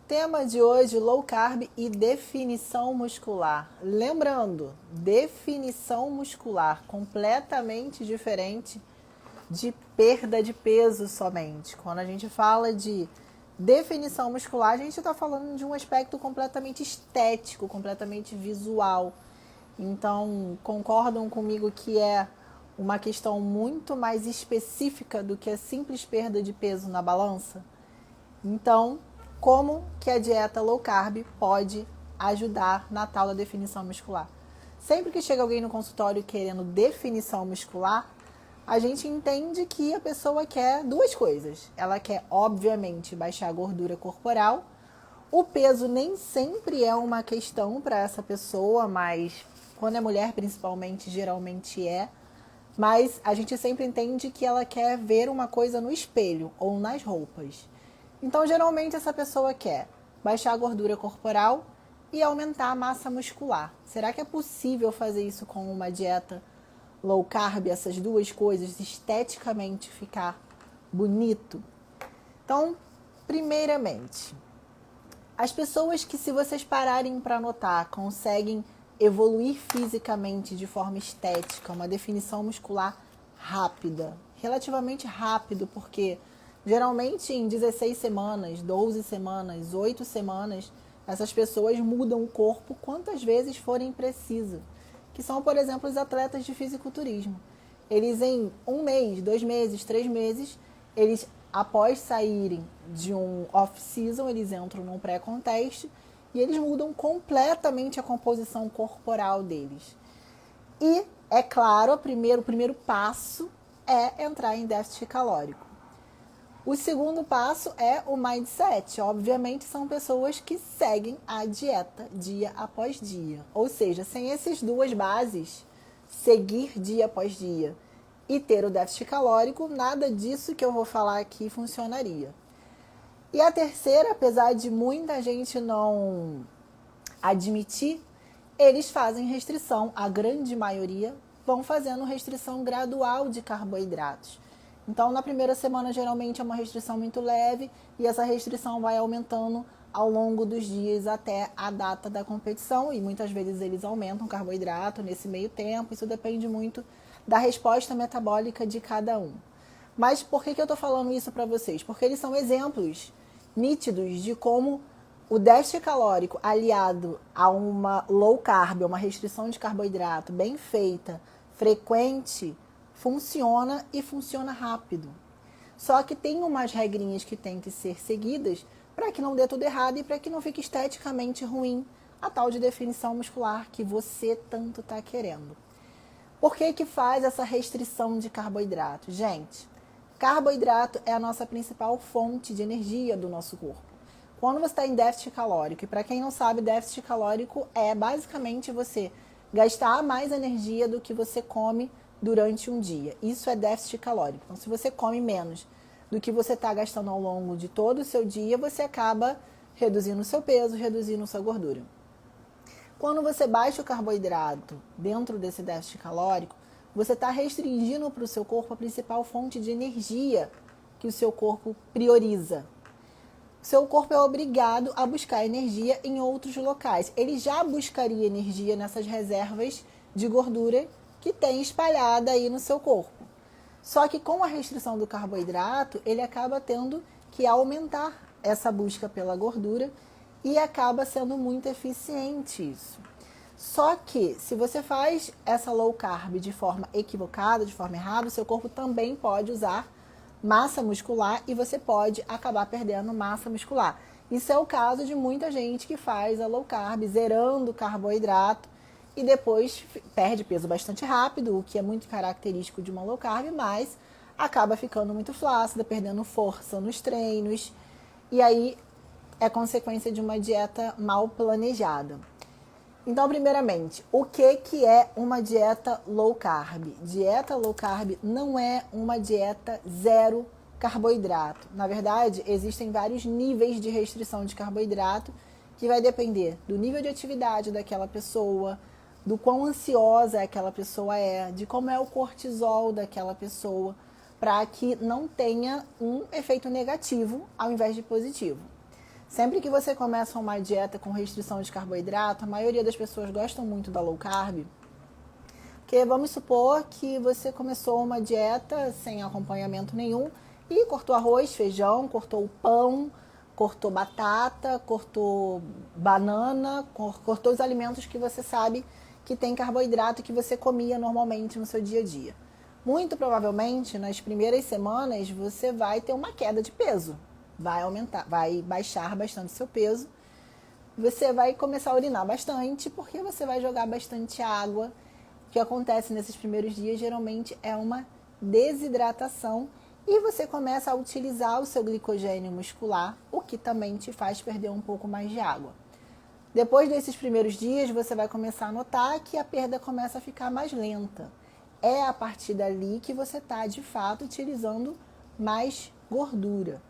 Tema de hoje, low carb e definição muscular. Lembrando, definição muscular completamente diferente de perda de peso somente. Quando a gente fala de definição muscular, a gente está falando de um aspecto completamente estético, completamente visual. Então, concordam comigo que é uma questão muito mais específica do que a simples perda de peso na balança? Então, como que a dieta low carb pode ajudar na tal da definição muscular? Sempre que chega alguém no consultório querendo definição muscular, a gente entende que a pessoa quer duas coisas. Ela quer, obviamente, baixar a gordura corporal. O peso nem sempre é uma questão para essa pessoa, mas quando é mulher, principalmente, geralmente é. Mas a gente sempre entende que ela quer ver uma coisa no espelho ou nas roupas. Então, geralmente, essa pessoa quer baixar a gordura corporal e aumentar a massa muscular. Será que é possível fazer isso com uma dieta low carb, essas duas coisas, esteticamente ficar bonito? Então, primeiramente, as pessoas que, se vocês pararem para notar, conseguem evoluir fisicamente de forma estética, uma definição muscular rápida, relativamente rápido, porque geralmente em 16 semanas, 12 semanas, 8 semanas, essas pessoas mudam o corpo quantas vezes forem precisas, que são, por exemplo, os atletas de fisiculturismo. Eles em 1 mês, 2 meses, 3 meses, eles, após saírem de um off-season, eles entram num pré-contest e eles mudam completamente a composição corporal deles. E, é claro, o primeiro passo é entrar em déficit calórico. O segundo passo é o mindset. Obviamente, são pessoas que seguem a dieta dia após dia. Ou seja, sem essas duas bases, seguir dia após dia e ter o déficit calórico, nada disso que eu vou falar aqui funcionaria. E a terceira, apesar de muita gente não admitir, eles fazem restrição, a grande maioria vão fazendo restrição gradual de carboidratos. Então, na primeira semana, geralmente é uma restrição muito leve e essa restrição vai aumentando ao longo dos dias até a data da competição e muitas vezes eles aumentam o carboidrato nesse meio tempo. Isso depende muito da resposta metabólica de cada um. Mas por que eu estou falando isso para vocês? Porque eles são exemplos nítidos de como o déficit calórico aliado a uma low carb, uma restrição de carboidrato bem feita, frequente, funciona e funciona rápido. Só que tem umas regrinhas que tem que ser seguidas para que não dê tudo errado e para que não fique esteticamente ruim a tal de definição muscular que você tanto está querendo. Por que faz essa restrição de carboidrato? Gente, carboidrato é a nossa principal fonte de energia do nosso corpo. Quando você está em déficit calórico, e para quem não sabe, déficit calórico é basicamente você gastar mais energia do que você come durante um dia. Isso é déficit calórico. Então, se você come menos do que você está gastando ao longo de todo o seu dia, você acaba reduzindo o seu peso, reduzindo sua gordura. Quando você baixa o carboidrato dentro desse déficit calórico, você está restringindo para o seu corpo a principal fonte de energia que o seu corpo prioriza. Seu corpo é obrigado a buscar energia em outros locais. Ele já buscaria energia nessas reservas de gordura que tem espalhada aí no seu corpo. Só que com a restrição do carboidrato, ele acaba tendo que aumentar essa busca pela gordura e acaba sendo muito eficiente isso. Só que se você faz essa low carb de forma equivocada, de forma errada, o seu corpo também pode usar massa muscular e você pode acabar perdendo massa muscular. Isso é o caso de muita gente que faz a low carb zerando o carboidrato e depois perde peso bastante rápido, o que é muito característico de uma low carb, mas acaba ficando muito flácida, perdendo força nos treinos e aí é consequência de uma dieta mal planejada. Então, primeiramente, o que é uma dieta low carb? Dieta low carb não é uma dieta zero carboidrato. Na verdade, existem vários níveis de restrição de carboidrato que vai depender do nível de atividade daquela pessoa, do quão ansiosa aquela pessoa é, de como é o cortisol daquela pessoa, para que não tenha um efeito negativo ao invés de positivo. Sempre que você começa uma dieta com restrição de carboidrato, a maioria das pessoas gostam muito da low carb. Porque vamos supor que você começou uma dieta sem acompanhamento nenhum e cortou arroz, feijão, cortou o pão, cortou batata, cortou banana, cortou os alimentos que você sabe que tem carboidrato que você comia normalmente no seu dia a dia. Muito provavelmente, nas primeiras semanas, você vai ter uma queda de peso. Vai aumentar, vai baixar bastante seu peso. Você vai começar a urinar bastante, porque você vai jogar bastante água. O que acontece nesses primeiros dias geralmente é uma desidratação e você começa a utilizar o seu glicogênio muscular, o que também te faz perder um pouco mais de água. Depois desses primeiros dias, você vai começar a notar que a perda começa a ficar mais lenta. É a partir dali que você está, de fato, utilizando mais gordura.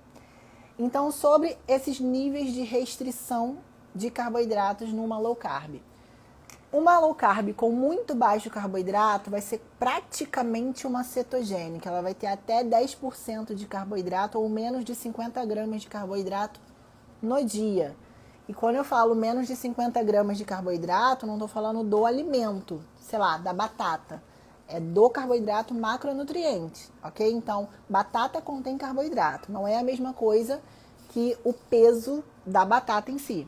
Então, sobre esses níveis de restrição de carboidratos numa low carb. Uma low carb com muito baixo carboidrato vai ser praticamente uma cetogênica. Ela vai ter até 10% de carboidrato ou menos de 50 gramas de carboidrato no dia. E quando eu falo menos de 50 gramas de carboidrato, não estou falando do alimento, sei lá, da batata. É do carboidrato macronutriente, ok? Então, batata contém carboidrato. Não é a mesma coisa que o peso da batata em si.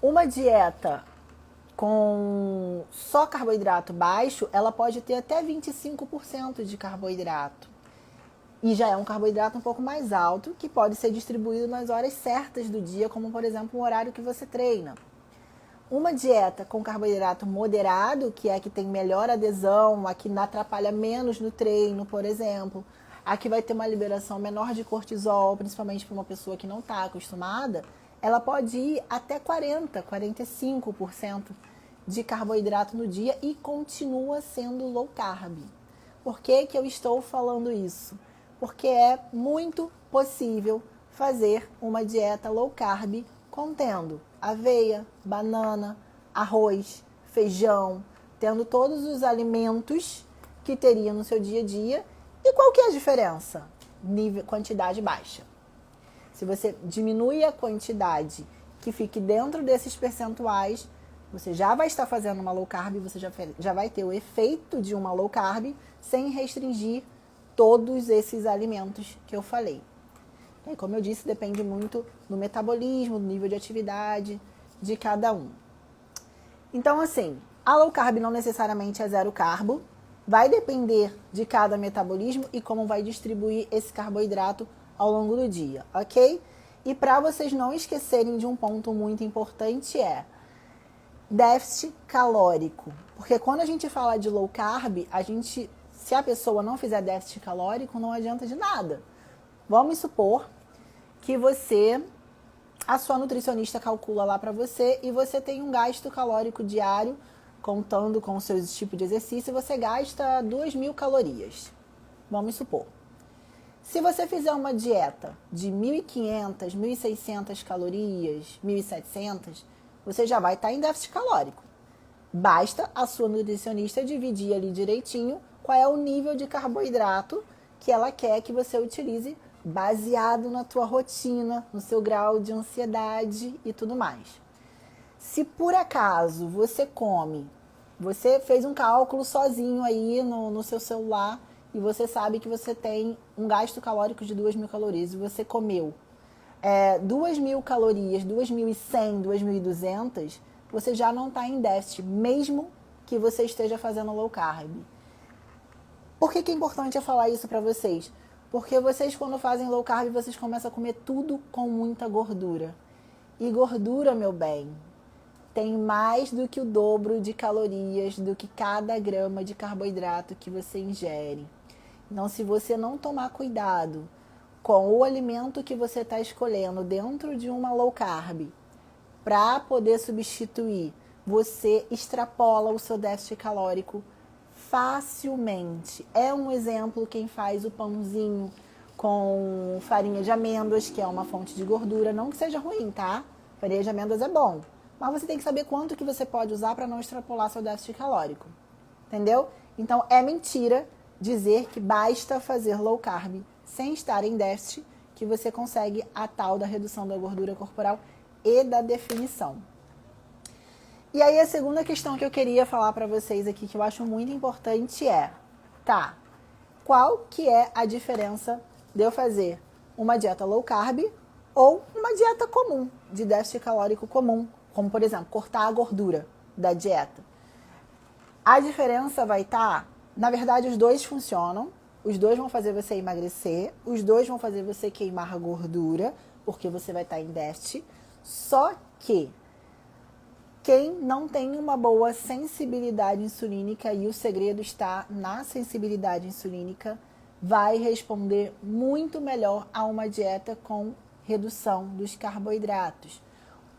Uma dieta com só carboidrato baixo, ela pode ter até 25% de carboidrato. E já é um carboidrato um pouco mais alto, que pode ser distribuído nas horas certas do dia, como por exemplo o horário que você treina. Uma dieta com carboidrato moderado, que é a que tem melhor adesão, a que atrapalha menos no treino, por exemplo, a que vai ter uma liberação menor de cortisol, principalmente para uma pessoa que não está acostumada, ela pode ir até 45% de carboidrato no dia e continua sendo low carb. Por que que eu estou falando isso? Porque é muito possível fazer uma dieta low carb contendo aveia, banana, arroz, feijão, tendo todos os alimentos que teria no seu dia a dia. E qual que é a diferença? Quantidade baixa. Se você diminui a quantidade que fique dentro desses percentuais, você já vai estar fazendo uma low carb, você já vai ter o efeito de uma low carb sem restringir todos esses alimentos que eu falei. E como eu disse, depende muito do metabolismo, do nível de atividade de cada um. Então, assim, a low carb não necessariamente é zero carbo, vai depender de cada metabolismo e como vai distribuir esse carboidrato ao longo do dia, ok? E para vocês não esquecerem de um ponto muito importante é déficit calórico. Porque quando a gente fala de low carb, se a pessoa não fizer déficit calórico, não adianta de nada. Vamos supor que a sua nutricionista calcula lá para você e você tem um gasto calórico diário, contando com os seus tipos de exercício, você gasta 2.000 calorias. Vamos supor. Se você fizer uma dieta de 1.500, 1.600 calorias, 1.700, você já vai estar em déficit calórico. Basta a sua nutricionista dividir ali direitinho qual é o nível de carboidrato que ela quer que você utilize baseado na tua rotina, no seu grau de ansiedade e tudo mais. Se por acaso você fez um cálculo sozinho aí no seu celular e você sabe que você tem um gasto calórico de 2.000 calorias e você comeu 2.000 calorias, 2.100, 2.200, você já não está em déficit, mesmo que você esteja fazendo low carb. Por que é importante eu falar isso para vocês? Porque vocês, quando fazem low carb, vocês começam a comer tudo com muita gordura. E gordura, meu bem, tem mais do que o dobro de calorias do que cada grama de carboidrato que você ingere. Então, se você não tomar cuidado com o alimento que você está escolhendo dentro de uma low carb, para poder substituir, você extrapola o seu déficit calórico facilmente. É um exemplo quem faz o pãozinho com farinha de amêndoas, que é uma fonte de gordura. Não que seja ruim, tá? Farinha de amêndoas é bom. Mas você tem que saber quanto que você pode usar para não extrapolar seu déficit calórico. Entendeu? Então, é mentira dizer que basta fazer low carb sem estar em déficit que você consegue a tal da redução da gordura corporal e da definição. E aí a segunda questão que eu queria falar para vocês aqui, que eu acho muito importante é, qual que é a diferença de eu fazer uma dieta low carb ou uma dieta comum, de déficit calórico comum, como por exemplo, cortar a gordura da dieta? A diferença vai estar, na verdade os dois funcionam, os dois vão fazer você emagrecer, os dois vão fazer você queimar a gordura, porque você vai estar em déficit, só que quem não tem uma boa sensibilidade insulínica, e o segredo está na sensibilidade insulínica, vai responder muito melhor a uma dieta com redução dos carboidratos.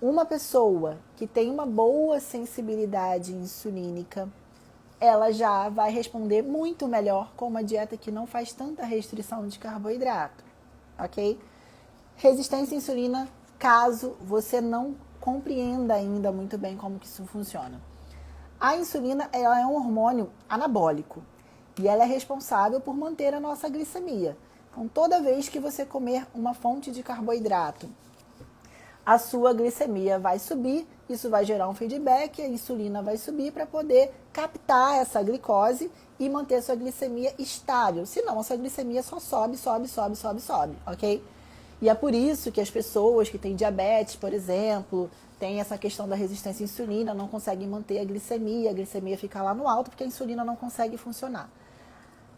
Uma pessoa que tem uma boa sensibilidade insulínica, ela já vai responder muito melhor com uma dieta que não faz tanta restrição de carboidrato, ok? Resistência à insulina, caso você não compreenda ainda muito bem como que isso funciona. A insulina, ela é um hormônio anabólico e ela é responsável por manter a nossa glicemia. Então, toda vez que você comer uma fonte de carboidrato, a sua glicemia vai subir, isso vai gerar um feedback, a insulina vai subir para poder captar essa glicose e manter a sua glicemia estável. Senão, a sua glicemia só sobe, ok? E é por isso que as pessoas que têm diabetes, por exemplo, têm essa questão da resistência à insulina, não conseguem manter a glicemia fica lá no alto porque a insulina não consegue funcionar.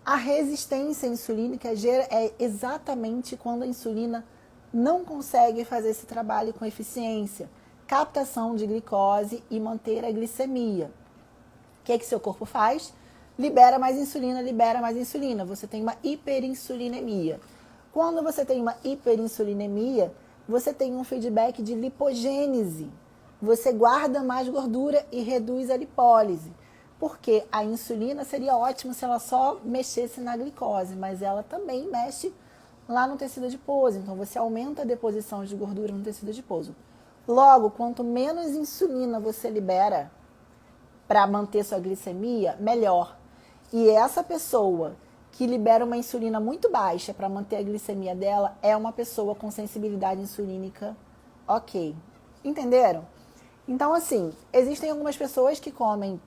A resistência insulínica é exatamente quando a insulina não consegue fazer esse trabalho com eficiência, captação de glicose e manter a glicemia. O que seu corpo faz? Libera mais insulina, você tem uma hiperinsulinemia. Quando você tem uma hiperinsulinemia, você tem um feedback de lipogênese. Você guarda mais gordura e reduz a lipólise. Porque a insulina seria ótimo se ela só mexesse na glicose, mas ela também mexe lá no tecido adiposo. Então, você aumenta a deposição de gordura no tecido adiposo. Logo, quanto menos insulina você libera para manter sua glicemia, melhor. E essa pessoa que libera uma insulina muito baixa para manter a glicemia dela é uma pessoa com sensibilidade insulínica ok. Entenderam? Então, assim, existem algumas pessoas que comem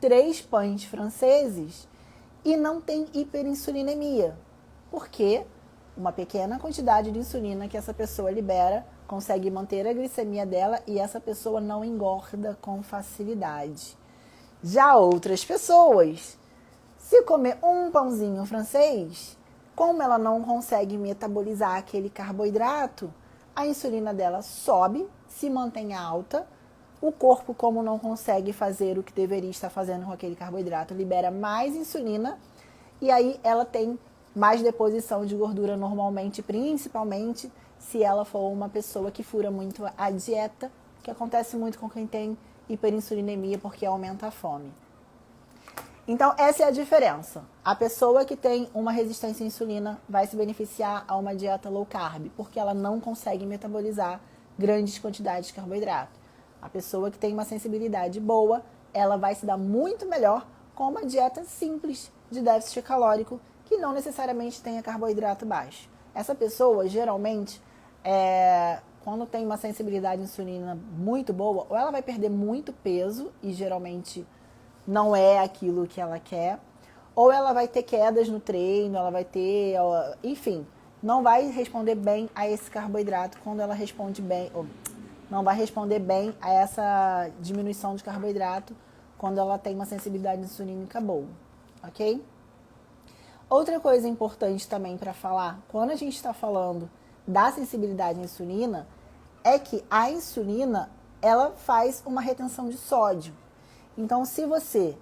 3 pães franceses e não tem hiperinsulinemia. Por quê? Uma pequena quantidade de insulina que essa pessoa libera consegue manter a glicemia dela e essa pessoa não engorda com facilidade. Já outras pessoas, se comer um pãozinho francês, como ela não consegue metabolizar aquele carboidrato, a insulina dela sobe, se mantém alta, o corpo, como não consegue fazer o que deveria estar fazendo com aquele carboidrato, libera mais insulina e aí ela tem mais deposição de gordura normalmente, principalmente se ela for uma pessoa que fura muito a dieta, que acontece muito com quem tem hiperinsulinemia, porque aumenta a fome. Então, essa é a diferença. A pessoa que tem uma resistência à insulina vai se beneficiar a uma dieta low carb, porque ela não consegue metabolizar grandes quantidades de carboidrato. A pessoa que tem uma sensibilidade boa, ela vai se dar muito melhor com uma dieta simples de déficit calórico, que não necessariamente tenha carboidrato baixo. Essa pessoa, geralmente, quando tem uma sensibilidade à insulina muito boa, ou ela vai perder muito peso, e geralmente não é aquilo que ela quer, ou ela vai ter quedas no treino, ela vai ter, enfim, não vai responder bem a esse carboidrato quando ela responde bem, ou não vai responder bem a essa diminuição de carboidrato quando ela tem uma sensibilidade insulínica boa, ok? Outra coisa importante também para falar, quando a gente está falando da sensibilidade à insulina, é que a insulina, ela faz uma retenção de sódio. Então, se você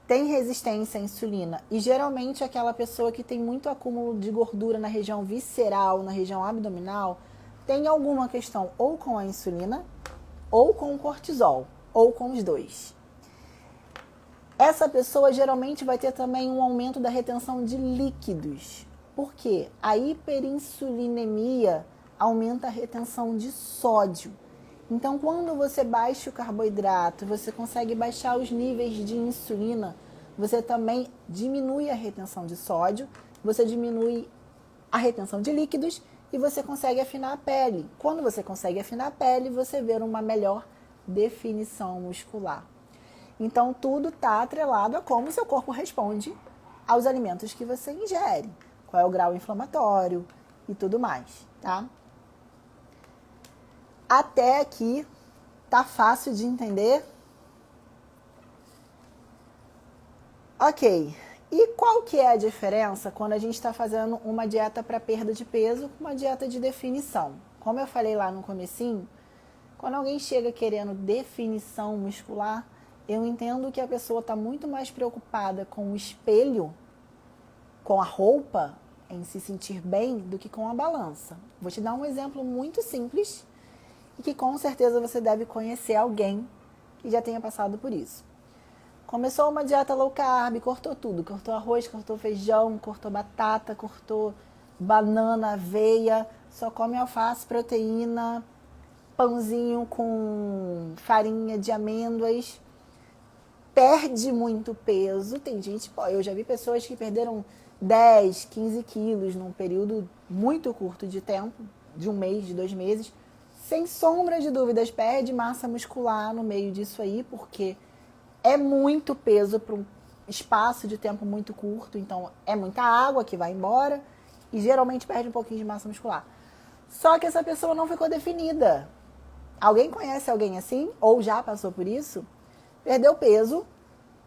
tem resistência à insulina, e geralmente aquela pessoa que tem muito acúmulo de gordura na região visceral, na região abdominal, tem alguma questão ou com a insulina, ou com o cortisol, ou com os dois. Essa pessoa geralmente vai ter também um aumento da retenção de líquidos. Por quê? A hiperinsulinemia aumenta a retenção de sódio. Então, quando você baixa o carboidrato, você consegue baixar os níveis de insulina, você também diminui a retenção de sódio, você diminui a retenção de líquidos e você consegue afinar a pele. Quando você consegue afinar a pele, você vê uma melhor definição muscular. Então, tudo está atrelado a como o seu corpo responde aos alimentos que você ingere, qual é o grau inflamatório e tudo mais, tá? Até aqui tá fácil de entender? Ok. E qual que é a diferença quando a gente está fazendo uma dieta para perda de peso com uma dieta de definição? Como eu falei lá no comecinho, quando alguém chega querendo definição muscular, eu entendo que a pessoa está muito mais preocupada com o espelho, com a roupa, em se sentir bem, do que com a balança. Vou te dar um exemplo muito simples e que com certeza você deve conhecer alguém que já tenha passado por isso. Começou uma dieta low carb, cortou tudo. Cortou arroz, cortou feijão, cortou batata, cortou banana, aveia, só come alface, proteína, pãozinho com farinha de amêndoas. Perde muito peso. Tem gente, eu já vi pessoas que perderam 10, 15 quilos num período muito curto de tempo, de 1 mês, de 2 meses. Sem sombra de dúvidas, perde massa muscular no meio disso aí, porque é muito peso para um espaço de tempo muito curto, então é muita água que vai embora e geralmente perde um pouquinho de massa muscular. Só que essa pessoa não ficou definida. Alguém conhece alguém assim? Ou já passou por isso? Perdeu peso,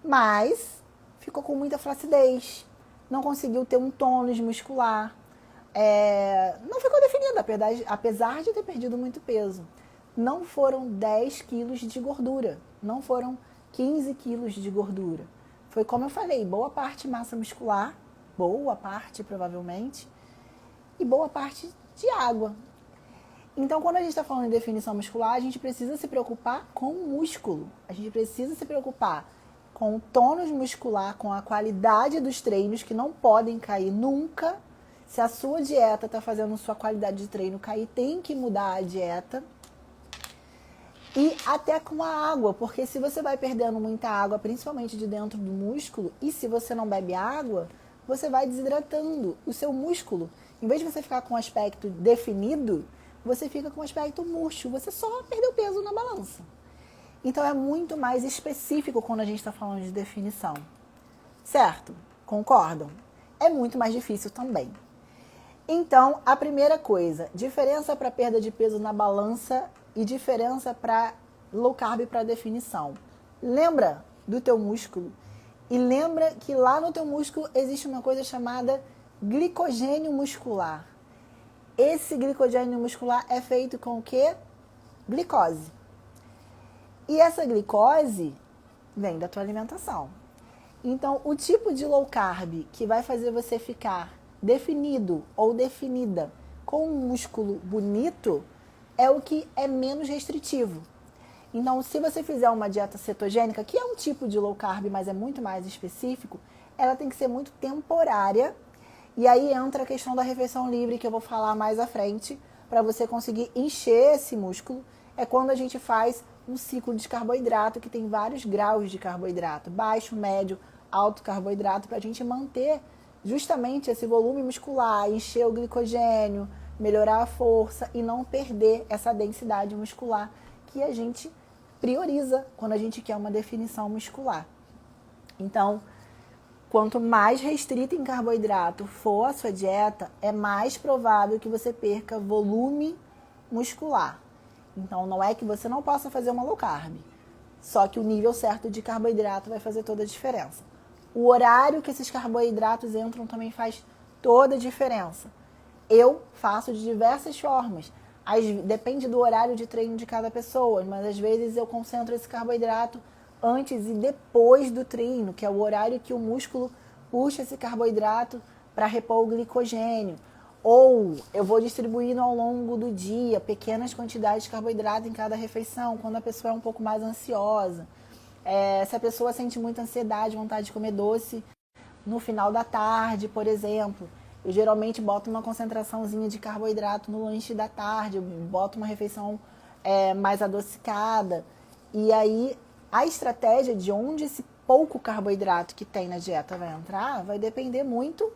mas ficou com muita flacidez, não conseguiu ter um tônus muscular, não ficou definida, apesar de ter perdido muito peso. Não foram 10 quilos de gordura, não foram 15 quilos de gordura. Foi como eu falei, boa parte massa muscular, boa parte provavelmente, e boa parte de água. Então, quando a gente está falando de definição muscular, a gente precisa se preocupar com o músculo. A gente precisa se preocupar com o tônus muscular, com a qualidade dos treinos, que não podem cair nunca. Se a sua dieta está fazendo sua qualidade de treino cair, tem que mudar a dieta. E até com a água, porque se você vai perdendo muita água, principalmente de dentro do músculo, e se você não bebe água, você vai desidratando o seu músculo. Em vez de você ficar com um aspecto definido, você fica com um aspecto murcho, você só perdeu peso na balança. Então é muito mais específico quando a gente está falando de definição. Certo? Concordam? É muito mais difícil também. Então, a primeira coisa, diferença para perda de peso na balança e diferença para low carb para definição. Lembra do teu músculo e lembra que lá no teu músculo existe uma coisa chamada glicogênio muscular. Esse glicogênio muscular é feito com o quê? Glicose. E essa glicose vem da tua alimentação. Então, o tipo de low carb que vai fazer você ficar definido ou definida com um músculo bonito é o que é menos restritivo. Então, se você fizer uma dieta cetogênica, que é um tipo de low carb, mas é muito mais específico, ela tem que ser muito temporária. E aí entra a questão da refeição livre, que eu vou falar mais à frente, para você conseguir encher esse músculo. É quando a gente faz um ciclo de carboidrato, que tem vários graus de carboidrato, baixo, médio, alto carboidrato, para a gente manter justamente esse volume muscular, encher o glicogênio, melhorar a força e não perder essa densidade muscular que a gente prioriza quando a gente quer uma definição muscular. Então, quanto mais restrita em carboidrato for a sua dieta, é mais provável que você perca volume muscular. Então, não é que você não possa fazer uma low carb, só que o nível certo de carboidrato vai fazer toda a diferença. O horário que esses carboidratos entram também faz toda a diferença. Eu faço de diversas formas. Depende do horário de treino de cada pessoa, mas às vezes eu concentro esse carboidrato antes e depois do treino, que é o horário que o músculo puxa esse carboidrato para repor o glicogênio. Ou eu vou distribuindo ao longo do dia pequenas quantidades de carboidrato em cada refeição, quando a pessoa é um pouco mais ansiosa. Se a pessoa sente muita ansiedade, vontade de comer doce no final da tarde, por exemplo, eu geralmente boto uma concentraçãozinha de carboidrato no lanche da tarde, eu boto uma refeição mais adocicada. E aí a estratégia de onde esse pouco carboidrato que tem na dieta vai entrar vai depender muito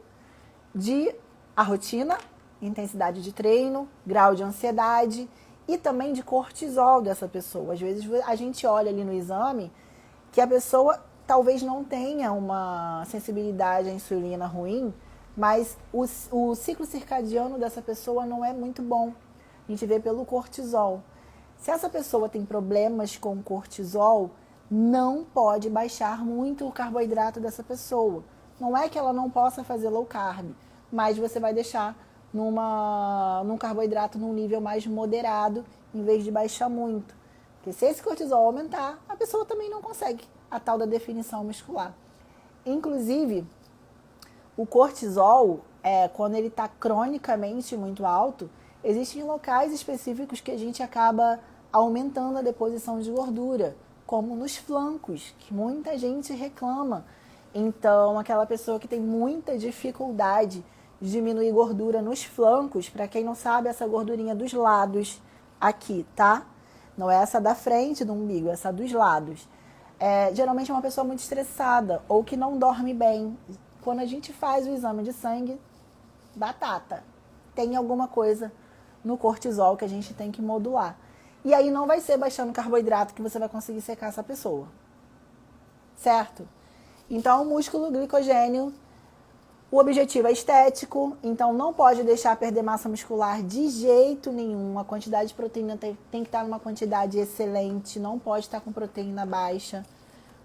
de a rotina, intensidade de treino, grau de ansiedade e também de cortisol dessa pessoa. Às vezes a gente olha ali no exame que a pessoa talvez não tenha uma sensibilidade à insulina ruim, mas o ciclo circadiano dessa pessoa não é muito bom. A gente vê pelo cortisol. Se essa pessoa tem problemas com cortisol, não pode baixar muito o carboidrato dessa pessoa. Não é que ela não possa fazer low carb, mas você vai deixar num carboidrato num nível mais moderado, em vez de baixar muito. Porque se esse cortisol aumentar, a pessoa também não consegue a tal da definição muscular. Inclusive, o cortisol, quando ele está cronicamente muito alto, existem locais específicos que a gente acaba aumentando a deposição de gordura, como nos flancos, que muita gente reclama. Então, aquela pessoa que tem muita dificuldade de diminuir gordura nos flancos, para quem não sabe, essa gordurinha dos lados aqui, tá? Não é essa da frente do umbigo, é essa dos lados. Geralmente é uma pessoa muito estressada ou que não dorme bem. Quando a gente faz o exame de sangue, batata. Tem alguma coisa no cortisol que a gente tem que modular. E aí não vai ser baixando carboidrato que você vai conseguir secar essa pessoa. Certo? Então, o músculo glicogênio, o objetivo é estético, então não pode deixar perder massa muscular de jeito nenhum. A quantidade de proteína tem que estar numa quantidade excelente, não pode estar com proteína baixa.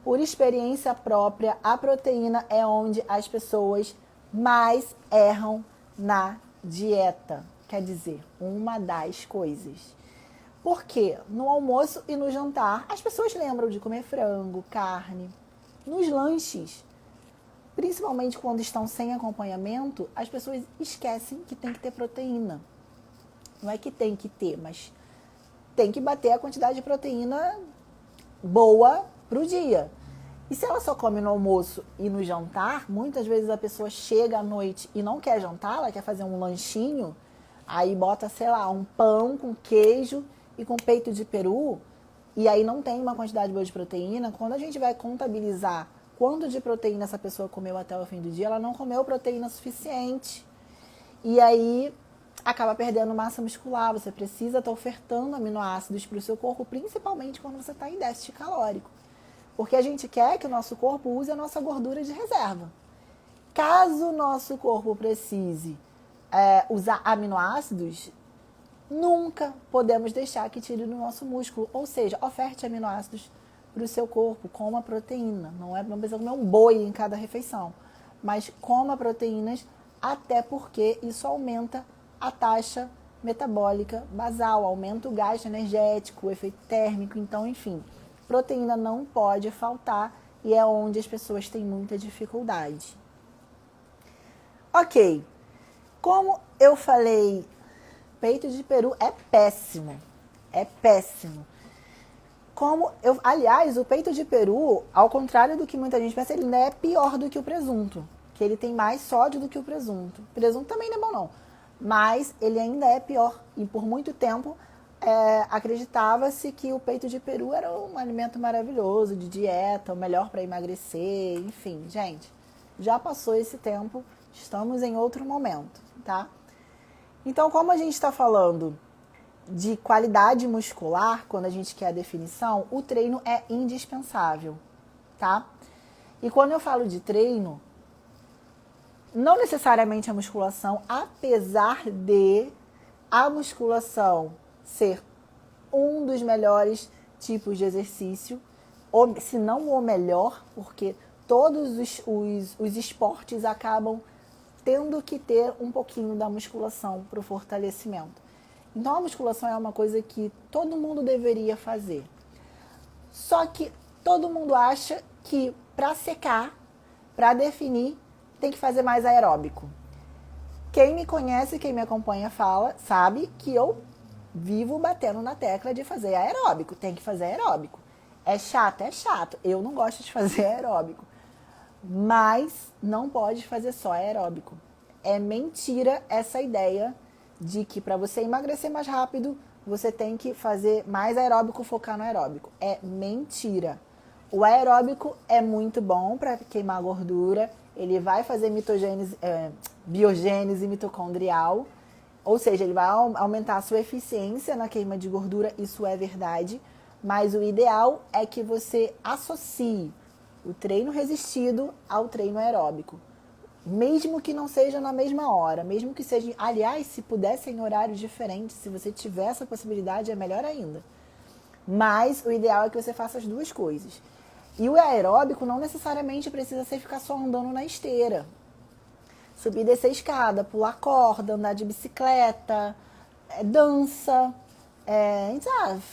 Por experiência própria, a proteína é onde as pessoas mais erram na dieta. Quer dizer, uma das coisas. Porque no almoço e no jantar, as pessoas lembram de comer frango, carne. Nos lanches, principalmente quando estão sem acompanhamento, as pessoas esquecem que tem que ter proteína. Não é que tem que ter, mas tem que bater a quantidade de proteína boa pro dia. E se ela só come no almoço e no jantar, muitas vezes a pessoa chega à noite e não quer jantar, ela quer fazer um lanchinho, aí bota, sei lá, um pão com queijo e com peito de peru, e aí não tem uma quantidade boa de proteína. Quando a gente vai contabilizar quanto de proteína essa pessoa comeu até o fim do dia, ela não comeu proteína suficiente. E aí acaba perdendo massa muscular. Você precisa estar ofertando aminoácidos para o seu corpo, principalmente quando você está em déficit calórico. Porque a gente quer que o nosso corpo use a nossa gordura de reserva. Caso o nosso corpo precise usar aminoácidos, nunca podemos deixar que tire do nosso músculo. Ou seja, oferte aminoácidos para o seu corpo, coma proteína. Não precisa comer um boi em cada refeição, mas coma proteínas, até porque isso aumenta a taxa metabólica basal, aumenta o gasto energético, o efeito térmico. Então, enfim, proteína não pode faltar e é onde as pessoas têm muita dificuldade. Ok, como eu falei, peito de peru é péssimo. É péssimo. Aliás, o peito de peru, ao contrário do que muita gente pensa, ele não é pior do que o presunto. Que ele tem mais sódio do que o presunto. O presunto também não é bom, não. Mas ele ainda é pior. E por muito tempo, acreditava-se que o peito de peru era um alimento maravilhoso, de dieta, o melhor para emagrecer. Enfim, gente, já passou esse tempo. Estamos em outro momento, tá? Então, como a gente está falando de qualidade muscular, quando a gente quer a definição, o treino é indispensável, tá? E quando eu falo de treino, não necessariamente a musculação, apesar de a musculação ser um dos melhores tipos de exercício, ou, se não o melhor, porque todos os esportes acabam tendo que ter um pouquinho da musculação para o fortalecimento. Então, a musculação é uma coisa que todo mundo deveria fazer. Só que todo mundo acha que para secar, para definir, tem que fazer mais aeróbico. Quem me conhece, quem me acompanha sabe que eu vivo batendo na tecla de fazer aeróbico. Tem que fazer aeróbico. É chato, é chato. Eu não gosto de fazer aeróbico. Mas não pode fazer só aeróbico. É mentira essa ideia de que para você emagrecer mais rápido, você tem que fazer mais aeróbico, focar no aeróbico. É mentira. O aeróbico é muito bom para queimar gordura, ele vai fazer mitogênese, biogênese mitocondrial, ou seja, ele vai aumentar a sua eficiência na queima de gordura, isso é verdade, mas o ideal é que você associe o treino resistido ao treino aeróbico. Mesmo que não seja na mesma hora, mesmo que seja, aliás, se pudesse em horários diferentes, se você tiver essa possibilidade, é melhor ainda. Mas o ideal é que você faça as duas coisas. E o aeróbico não necessariamente precisa ser ficar só andando na esteira. Subir e descer escada, pular corda, andar de bicicleta, dança,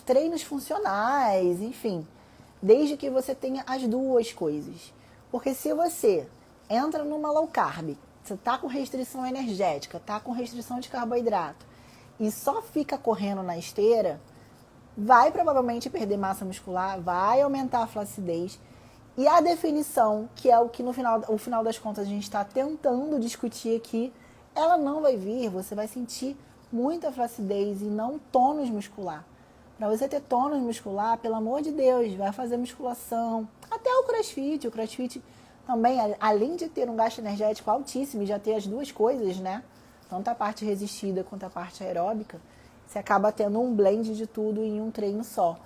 treinos funcionais, enfim. Desde que você tenha as duas coisas. Porque se você entra numa low carb, você está com restrição energética, está com restrição de carboidrato e só fica correndo na esteira, vai provavelmente perder massa muscular, vai aumentar a flacidez. E a definição, que é o que no final das contas a gente está tentando discutir aqui, ela não vai vir, você vai sentir muita flacidez e não tônus muscular. Para você ter tônus muscular, pelo amor de Deus, vai fazer musculação. Até o crossfit também, além de ter um gasto energético altíssimo e já ter as duas coisas, né? Tanto a parte resistida quanto a parte aeróbica, você acaba tendo um blend de tudo em um treino só.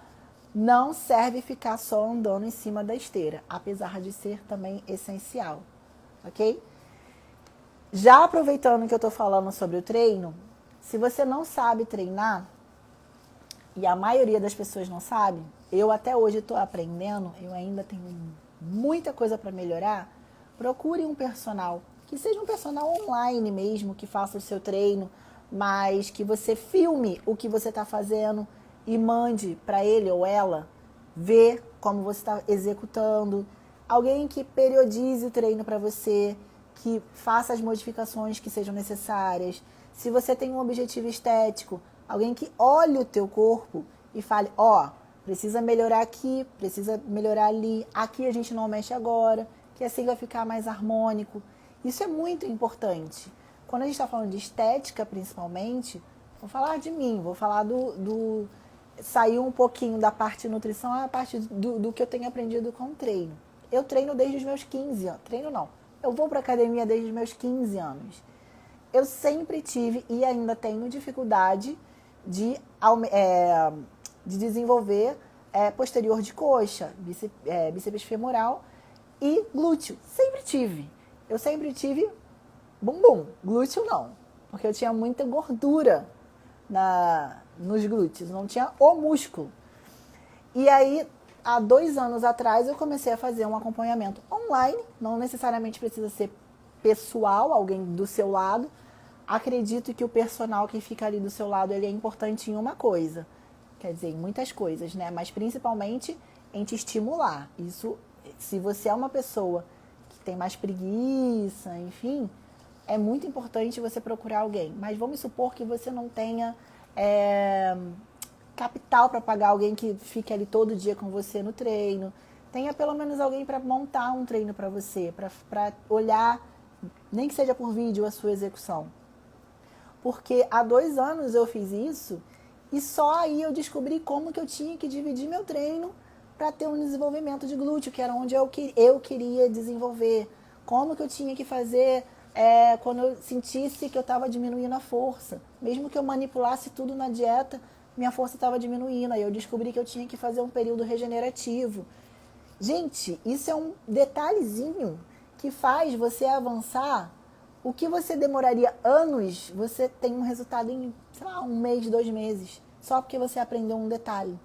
Não serve ficar só andando em cima da esteira, apesar de ser também essencial, ok? Já aproveitando que eu tô falando sobre o treino, se você não sabe treinar, e a maioria das pessoas não sabe, eu até hoje estou aprendendo, eu ainda tenho muita coisa para melhorar, procure um personal, que seja um personal online mesmo, que faça o seu treino, mas que você filme o que você está fazendo e mande para ele ou ela ver como você está executando. Alguém que periodize o treino para você, que faça as modificações que sejam necessárias. Se você tem um objetivo estético, alguém que olhe o teu corpo e fale, precisa melhorar aqui, precisa melhorar ali, aqui a gente não mexe agora, que assim vai ficar mais harmônico. Isso é muito importante. Quando a gente está falando de estética, principalmente, vou falar de mim, vou falar sair um pouquinho da parte de nutrição, a parte do que eu tenho aprendido com o treino. Eu treino desde os meus 15 anos. Treino não. Eu vou para academia desde os meus 15 anos. Eu sempre tive e ainda tenho dificuldade de desenvolver posterior de coxa, bíceps femoral e glúteo. Sempre tive. Eu sempre tive bumbum, glúteo não, porque eu tinha muita gordura nos glúteos, não tinha o músculo. E aí, há 2 anos atrás, eu comecei a fazer um acompanhamento online, não necessariamente precisa ser pessoal, alguém do seu lado. Acredito que o personal que fica ali do seu lado, ele é importante em uma coisa, quer dizer, em muitas coisas, né? Mas principalmente em te estimular. Isso, se você é uma pessoa que tem mais preguiça, enfim, é muito importante você procurar alguém. Mas vamos supor que você não tenha capital para pagar alguém que fique ali todo dia com você no treino. Tenha pelo menos alguém para montar um treino para você, para olhar, nem que seja por vídeo, a sua execução. Porque há 2 anos eu fiz isso e só aí eu descobri como que eu tinha que dividir meu treino para ter um desenvolvimento de glúteo, que era onde eu queria desenvolver. Como que eu tinha que fazer quando eu sentisse que eu estava diminuindo a força. Mesmo que eu manipulasse tudo na dieta, minha força estava diminuindo. Aí eu descobri que eu tinha que fazer um período regenerativo. Gente, isso é um detalhezinho que faz você avançar. O que você demoraria anos, você tem um resultado em, 1 mês, 2 meses. Só porque você aprendeu um detalhe.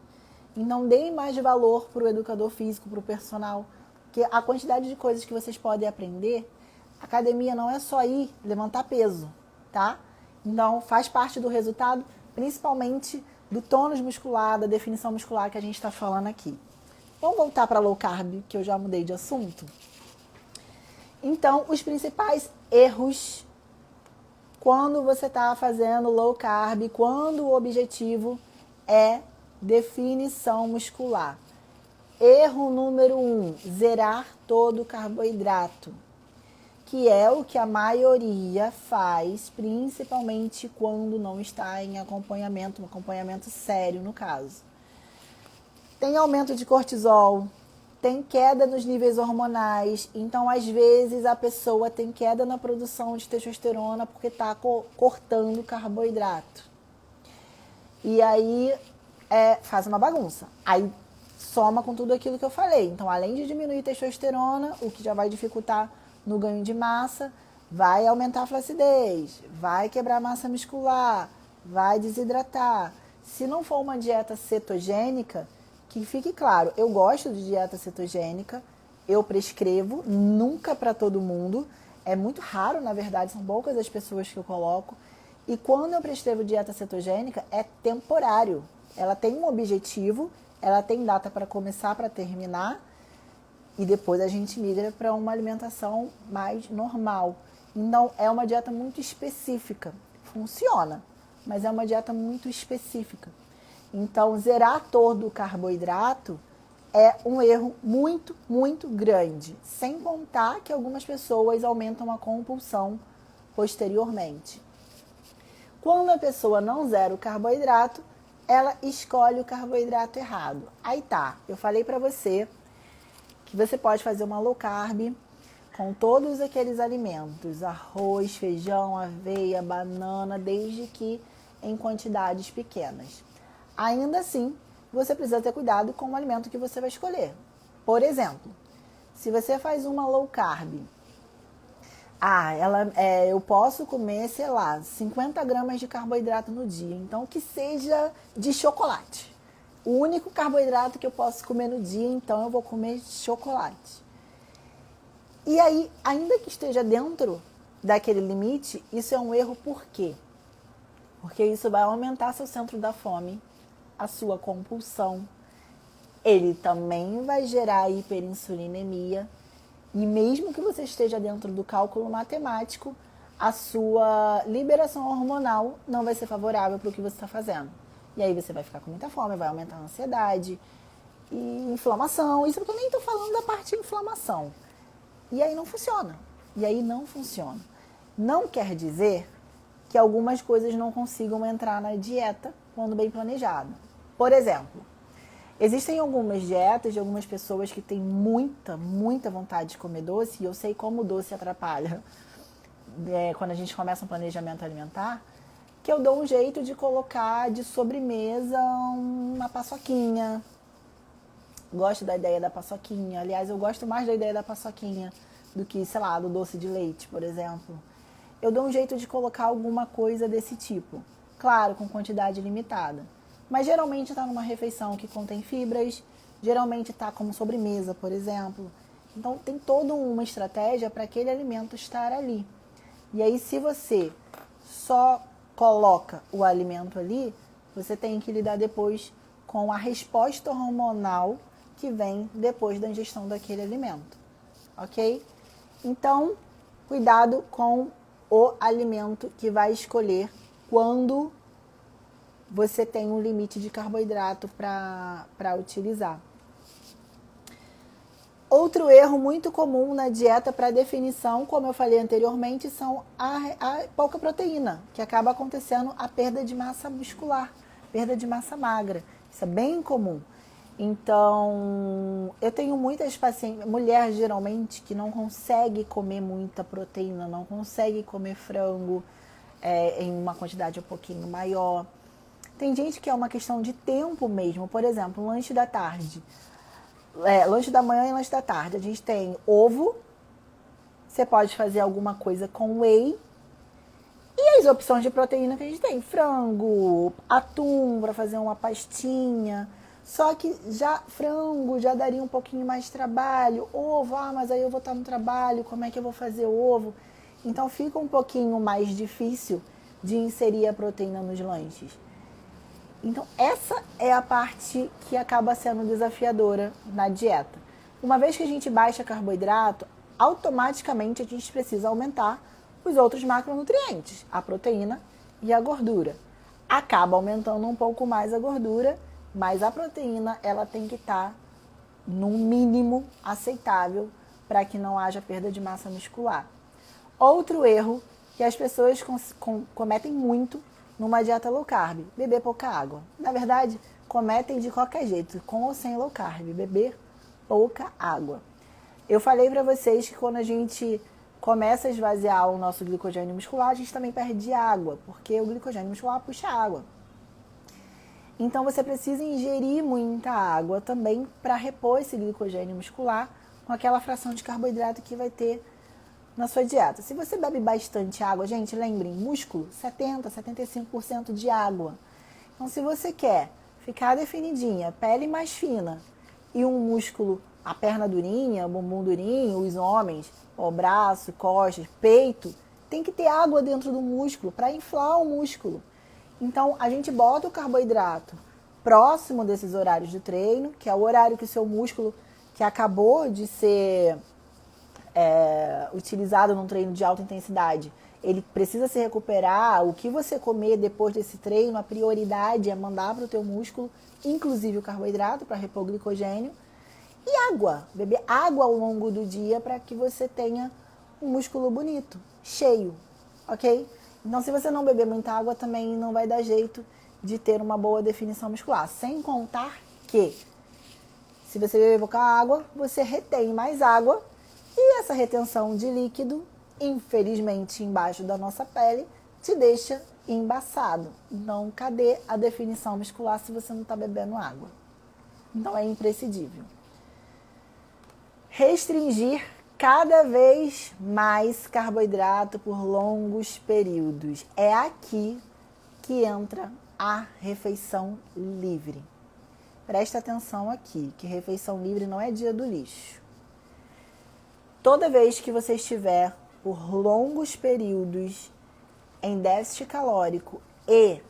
E não deem mais valor para o educador físico, para o personal. Porque a quantidade de coisas que vocês podem aprender, academia não é só ir levantar peso, tá? Então, faz parte do resultado, principalmente do tônus muscular, da definição muscular que a gente está falando aqui. Vamos voltar para low carb, que eu já mudei de assunto? Então, os principais erros quando você está fazendo low carb, quando o objetivo é definição muscular. Erro número 1, zerar todo o carboidrato, que é o que a maioria faz, principalmente quando não está em acompanhamento, um acompanhamento sério no caso. Tem aumento de cortisol, tem queda nos níveis hormonais. Então, às vezes, a pessoa tem queda na produção de testosterona porque está cortando carboidrato. E aí, faz uma bagunça. Aí, soma com tudo aquilo que eu falei. Então, além de diminuir testosterona, o que já vai dificultar no ganho de massa, vai aumentar a flacidez, vai quebrar a massa muscular, vai desidratar. Se não for uma dieta cetogênica, que fique claro, eu gosto de dieta cetogênica, eu prescrevo, nunca para todo mundo. É muito raro, na verdade, são poucas as pessoas que eu coloco. E quando eu prescrevo dieta cetogênica, é temporário. Ela tem um objetivo, ela tem data para começar, para terminar, e depois a gente migra para uma alimentação mais normal. Então, é uma dieta muito específica. Funciona, mas é uma dieta muito específica. Então, zerar todo o carboidrato é um erro muito, muito grande. Sem contar que algumas pessoas aumentam a compulsão posteriormente. Quando a pessoa não zera o carboidrato, ela escolhe o carboidrato errado. Aí tá, eu falei pra você que você pode fazer uma low carb com todos aqueles alimentos, arroz, feijão, aveia, banana, desde que em quantidades pequenas. Ainda assim, você precisa ter cuidado com o alimento que você vai escolher. Por exemplo, se você faz uma low carb, eu posso comer, sei lá, 50 gramas de carboidrato no dia, então que seja de chocolate. O único carboidrato que eu posso comer no dia, então eu vou comer chocolate. E aí, ainda que esteja dentro daquele limite, isso é um erro por quê? Porque isso vai aumentar seu centro da fome, a sua compulsão. Ele também vai gerar hiperinsulinemia. E mesmo que você esteja dentro do cálculo matemático, a sua liberação hormonal não vai ser favorável para o que você está fazendo. E aí você vai ficar com muita fome, vai aumentar a ansiedade e inflamação. Isso porque eu nem estou falando da parte de inflamação. E aí não funciona. Não quer dizer que algumas coisas não consigam entrar na dieta quando bem planejada. Por exemplo, existem algumas dietas de algumas pessoas que têm muita, muita vontade de comer doce, e eu sei como o doce atrapalha quando a gente começa um planejamento alimentar, que eu dou um jeito de colocar de sobremesa uma paçoquinha. Gosto da ideia da paçoquinha. Aliás, eu gosto mais da ideia da paçoquinha do que, sei lá, do doce de leite, por exemplo. Eu dou um jeito de colocar alguma coisa desse tipo. Claro, com quantidade limitada. Mas geralmente está numa refeição que contém fibras, geralmente está como sobremesa, por exemplo. Então tem toda uma estratégia para aquele alimento estar ali. E aí, se você só coloca o alimento ali, você tem que lidar depois com a resposta hormonal que vem depois da ingestão daquele alimento. Ok? Então, cuidado com o alimento que vai escolher quando você tem um limite de carboidrato para utilizar. Outro erro muito comum na dieta para definição, como eu falei anteriormente, são a pouca proteína, que acaba acontecendo a perda de massa muscular, perda de massa magra. Isso é bem comum. Então, eu tenho muitas pacientes, mulheres geralmente, que não consegue comer muita proteína, não consegue comer frango em uma quantidade um pouquinho maior. Tem gente que é uma questão de tempo mesmo. Por exemplo, um lanche da tarde. Lanche da manhã e lanche da tarde. A gente tem ovo. Você pode fazer alguma coisa com whey. E as opções de proteína que a gente tem. Frango, atum para fazer uma pastinha. Só que frango já daria um pouquinho mais de trabalho. Ovo, mas aí eu vou estar no trabalho. Como é que eu vou fazer ovo? Então fica um pouquinho mais difícil de inserir a proteína nos lanches. Então, essa é a parte que acaba sendo desafiadora na dieta. Uma vez que a gente baixa carboidrato, automaticamente a gente precisa aumentar os outros macronutrientes, a proteína e a gordura. Acaba aumentando um pouco mais a gordura, mas a proteína ela tem que estar no mínimo aceitável para que não haja perda de massa muscular. Outro erro que as pessoas cometem muito numa dieta low carb, beber pouca água. Na verdade, cometem de qualquer jeito, com ou sem low carb, beber pouca água. Eu falei para vocês que quando a gente começa a esvaziar o nosso glicogênio muscular, a gente também perde água, porque o glicogênio muscular puxa água. Então você precisa ingerir muita água também para repor esse glicogênio muscular com aquela fração de carboidrato que vai ter na sua dieta. Se você bebe bastante água, gente, lembrem, músculo, 70, 75% de água. Então se você quer ficar definidinha, pele mais fina e um músculo, a perna durinha, o bumbum durinho, os homens, o braço, costas, peito, tem que ter água dentro do músculo para inflar o músculo. Então, a gente bota o carboidrato próximo desses horários de treino, que é o horário que o seu músculo, que acabou de ser utilizado num treino de alta intensidade, ele precisa se recuperar. O que você comer depois desse treino, a prioridade é mandar para o teu músculo, inclusive o carboidrato, para repor o glicogênio. E água, beber água ao longo do dia para que você tenha um músculo bonito, cheio, ok? Então, se você não beber muita água, também não vai dar jeito de ter uma boa definição muscular. Sem contar que, se você beber pouca água, você retém mais água. E essa retenção de líquido, infelizmente, embaixo da nossa pele, te deixa embaçado. Então, cadê a definição muscular se você não está bebendo água? Então, é imprescindível. Restringir cada vez mais carboidrato por longos períodos. É aqui que entra a refeição livre. Presta atenção aqui, que refeição livre não é dia do lixo. Toda vez que você estiver por longos períodos em déficit calórico e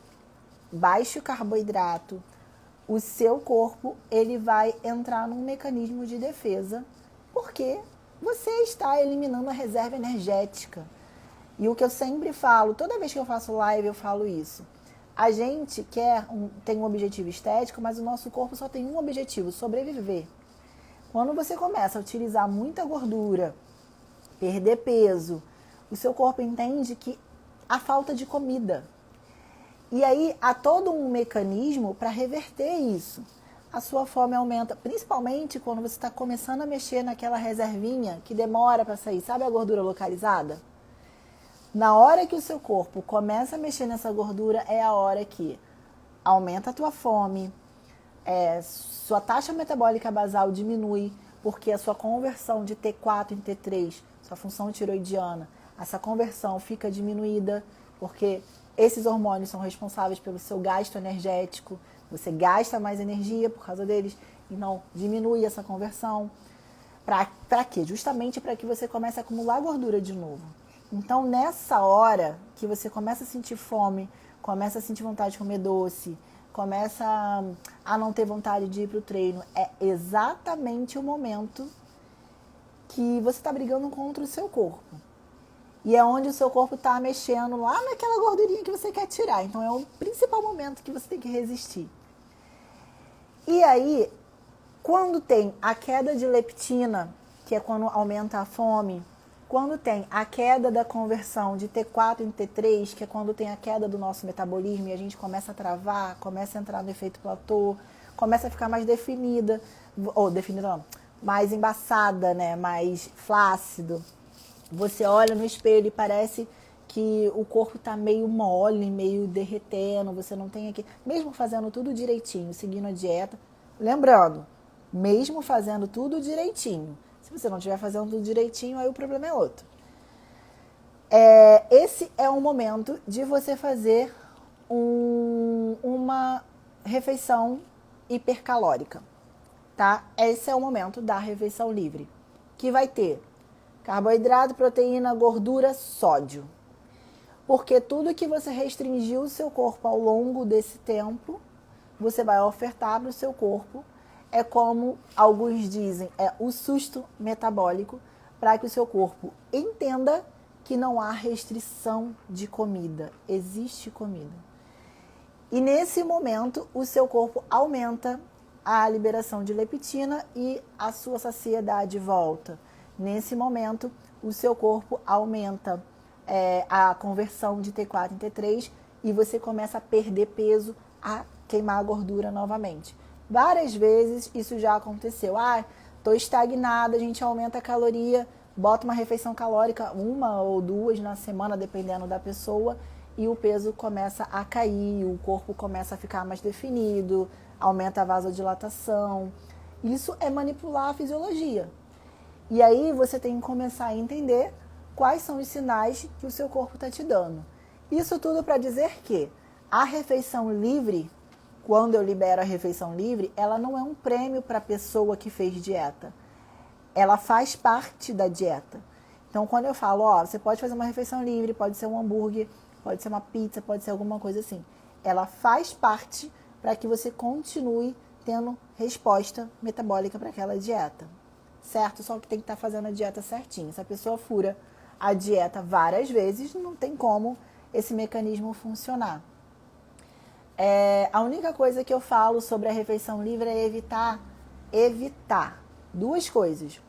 baixo carboidrato, o seu corpo ele vai entrar num mecanismo de defesa, porque você está eliminando a reserva energética. E o que eu sempre falo, toda vez que eu faço live eu falo isso. A gente tem um objetivo estético, mas o nosso corpo só tem um objetivo, sobreviver. Quando você começa a utilizar muita gordura, perder peso, o seu corpo entende que há falta de comida. E aí há todo um mecanismo para reverter isso. A sua fome aumenta, principalmente quando você está começando a mexer naquela reservinha que demora para sair. Sabe a gordura localizada? Na hora que o seu corpo começa a mexer nessa gordura, é a hora que aumenta a tua fome, sua taxa metabólica basal diminui, porque a sua conversão de T4 em T3, sua função tiroidiana, essa conversão fica diminuída, porque esses hormônios são responsáveis pelo seu gasto energético. Você gasta mais energia por causa deles, então diminui essa conversão. Para quê? Justamente para que você comece a acumular gordura de novo. Então, nessa hora que você começa a sentir fome, começa a sentir vontade de comer doce, começa a não ter vontade de ir para o treino, é exatamente o momento que você está brigando contra o seu corpo. E é onde o seu corpo está mexendo lá naquela gordurinha que você quer tirar. Então, é o principal momento que você tem que resistir. E aí, quando tem a queda de leptina, que é quando aumenta a fome, quando tem a queda da conversão de T4 em T3, que é quando tem a queda do nosso metabolismo e a gente começa a travar, começa a entrar no efeito platô, começa a ficar mais definida, ou definida não, mais embaçada, né, mais flácido. Você olha no espelho e parece que o corpo está meio mole, meio derretendo, você não tem aqui, mesmo fazendo tudo direitinho, seguindo a dieta, lembrando, mesmo fazendo tudo direitinho, se você não estiver fazendo tudo direitinho, aí o problema é outro. Esse é o momento de você fazer uma refeição hipercalórica, tá? Esse é o momento da refeição livre, que vai ter carboidrato, proteína, gordura, sódio. Porque tudo que você restringiu o seu corpo ao longo desse tempo, você vai ofertar para o seu corpo. É como alguns dizem, é o susto metabólico, para que o seu corpo entenda que não há restrição de comida, existe comida. E nesse momento, o seu corpo aumenta a liberação de leptina e a sua saciedade volta. Nesse momento, o seu corpo aumenta a conversão de T4 em T3 e você começa a perder peso, a queimar a gordura novamente. Várias vezes isso já aconteceu. tô estagnada, a gente aumenta a caloria, bota uma refeição calórica, 1 ou 2 na semana, dependendo da pessoa, e o peso começa a cair, o corpo começa a ficar mais definido, aumenta a vasodilatação. Isso é manipular a fisiologia. E aí você tem que começar a entender quais são os sinais que o seu corpo está te dando. Isso tudo para dizer que a refeição livre, quando eu libero a refeição livre, ela não é um prêmio para a pessoa que fez dieta. Ela faz parte da dieta. Então, quando eu falo, ó, você pode fazer uma refeição livre, pode ser um hambúrguer, pode ser uma pizza, pode ser alguma coisa assim. Ela faz parte para que você continue tendo resposta metabólica para aquela dieta. Certo? Só que tem que estar fazendo a dieta certinho. Se a pessoa fura a dieta várias vezes, não tem como esse mecanismo funcionar. A única coisa que eu falo sobre a refeição livre é evitar 2 coisas.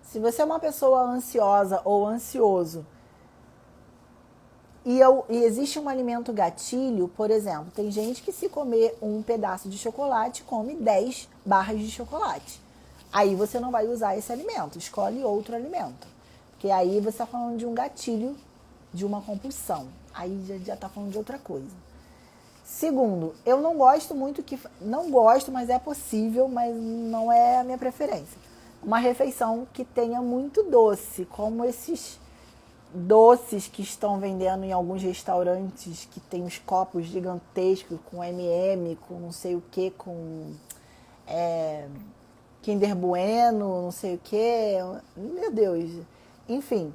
Se você é uma pessoa ansiosa ou ansioso e existe um alimento gatilho, por exemplo, tem gente que se comer um pedaço de chocolate, come 10 barras de chocolate. Aí você não vai usar esse alimento, escolhe outro alimento. Porque aí você está falando de um gatilho, de uma compulsão. Aí já está falando de outra coisa. Segundo, eu não gosto muito não gosto, mas é possível, mas não é a minha preferência. Uma refeição que tenha muito doce, como esses doces que estão vendendo em alguns restaurantes, que tem os copos gigantescos com M&M, com não sei o que, com Kinder Bueno, não sei o que. Meu Deus. Enfim,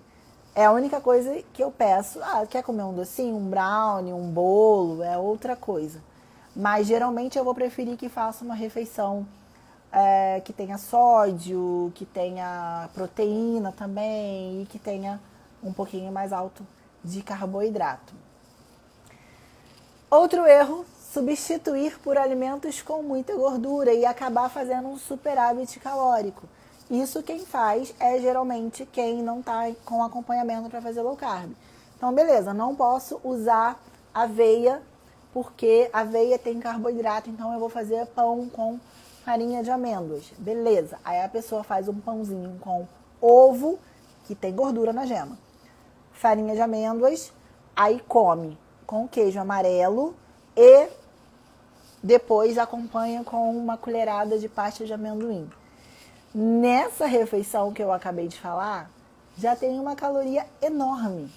é a única coisa que eu peço. Quer comer um docinho, um brownie, um bolo? É outra coisa. Mas geralmente eu vou preferir que faça uma refeição que tenha sódio, que tenha proteína também e que tenha um pouquinho mais alto de carboidrato. Outro erro, substituir por alimentos com muita gordura e acabar fazendo um superávit calórico. Isso quem faz é geralmente quem não está com acompanhamento para fazer low carb. Então, beleza, não posso usar aveia porque aveia tem carboidrato, então eu vou fazer pão com farinha de amêndoas. Beleza, aí a pessoa faz um pãozinho com ovo, que tem gordura na gema, farinha de amêndoas, aí come com queijo amarelo e depois acompanha com uma colherada de pasta de amendoim. Nessa refeição que eu acabei de falar, já tem uma caloria enorme.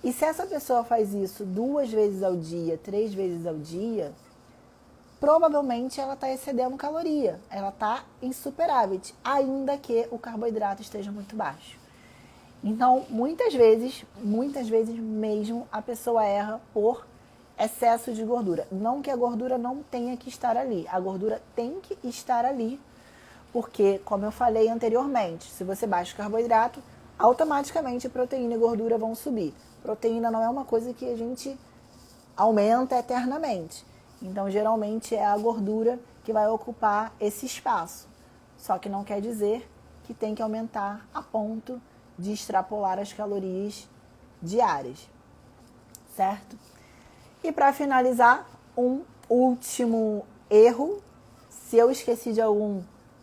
E se essa pessoa faz isso 2 vezes ao dia, 3 vezes ao dia, provavelmente ela está excedendo caloria. Ela está em superávit, ainda que o carboidrato esteja muito baixo. Então, muitas vezes mesmo, a pessoa erra por excesso de gordura. Não que a gordura não tenha que estar ali. A gordura tem que estar ali. Porque, como eu falei anteriormente, se você baixa o carboidrato, automaticamente proteína e gordura vão subir. Proteína não é uma coisa que a gente aumenta eternamente. Então, geralmente é a gordura que vai ocupar esse espaço. Só que não quer dizer que tem que aumentar a ponto de extrapolar as calorias diárias. Certo? E para finalizar, um último erro. Se eu esqueci de algum,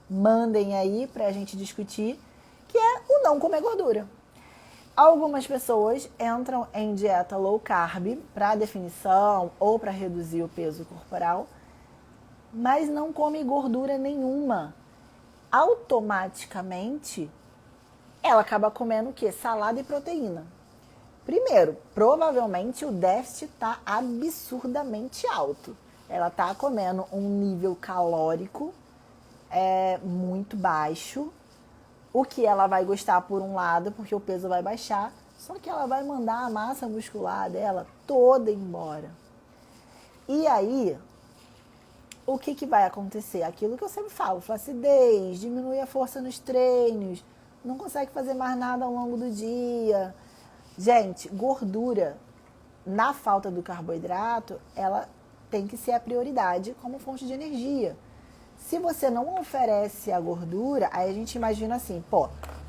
mandem aí para a gente discutir, que é o não comer gordura. Algumas pessoas entram em dieta low carb para definição ou para reduzir o peso corporal, mas não come gordura nenhuma. Automaticamente, ela acaba comendo o quê? Salada e proteína. Primeiro, provavelmente o déficit está absurdamente alto. Ela está comendo um nível calórico muito baixo, o que ela vai gostar por um lado, porque o peso vai baixar, só que ela vai mandar a massa muscular dela toda embora. E aí, o que vai acontecer? Aquilo que eu sempre falo, flacidez, diminui a força nos treinos, não consegue fazer mais nada ao longo do dia. Gente, gordura, na falta do carboidrato, ela tem que ser a prioridade como fonte de energia. Se você não oferece a gordura, aí a gente imagina assim,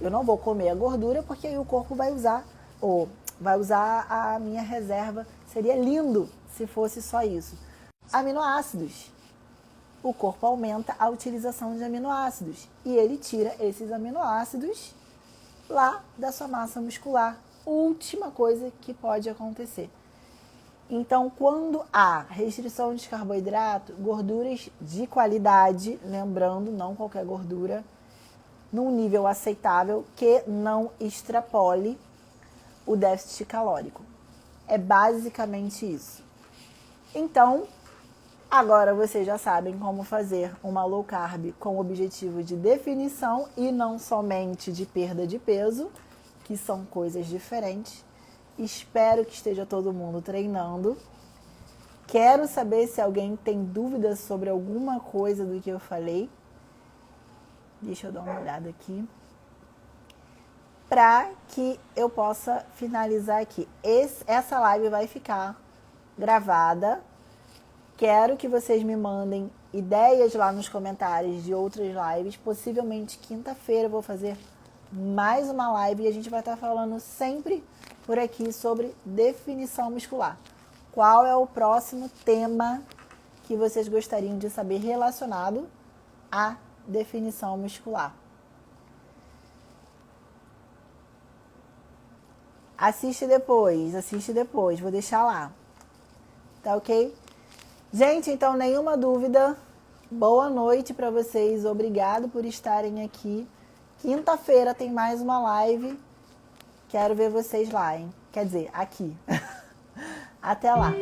eu não vou comer a gordura porque aí o corpo vai usar a minha reserva. Seria lindo se fosse só isso. Aminoácidos. o corpo aumenta a utilização de aminoácidos e ele tira esses aminoácidos lá da sua massa muscular. Última coisa que pode acontecer. Então, quando há restrição de carboidrato, gorduras de qualidade, lembrando, não qualquer gordura, num nível aceitável que não extrapole o déficit calórico. É basicamente isso. Então, agora vocês já sabem como fazer uma low carb com o objetivo de definição e não somente de perda de peso, que são coisas diferentes. Espero que esteja todo mundo treinando. Quero saber se alguém tem dúvidas sobre alguma coisa do que eu falei. Deixa eu dar uma olhada aqui. Para que eu possa finalizar aqui. Essa live vai ficar gravada. Quero que vocês me mandem ideias lá nos comentários de outras lives. Possivelmente quinta-feira eu vou fazer mais uma live e a gente vai estar falando sempre por aqui sobre definição muscular. Qual é o próximo tema que vocês gostariam de saber relacionado à definição muscular? Assiste depois, vou deixar lá. Tá ok? Gente, então nenhuma dúvida. Boa noite para vocês, obrigado por estarem aqui. Quinta-feira tem mais uma live. Quero ver vocês lá, hein? Quer dizer, aqui. Até lá.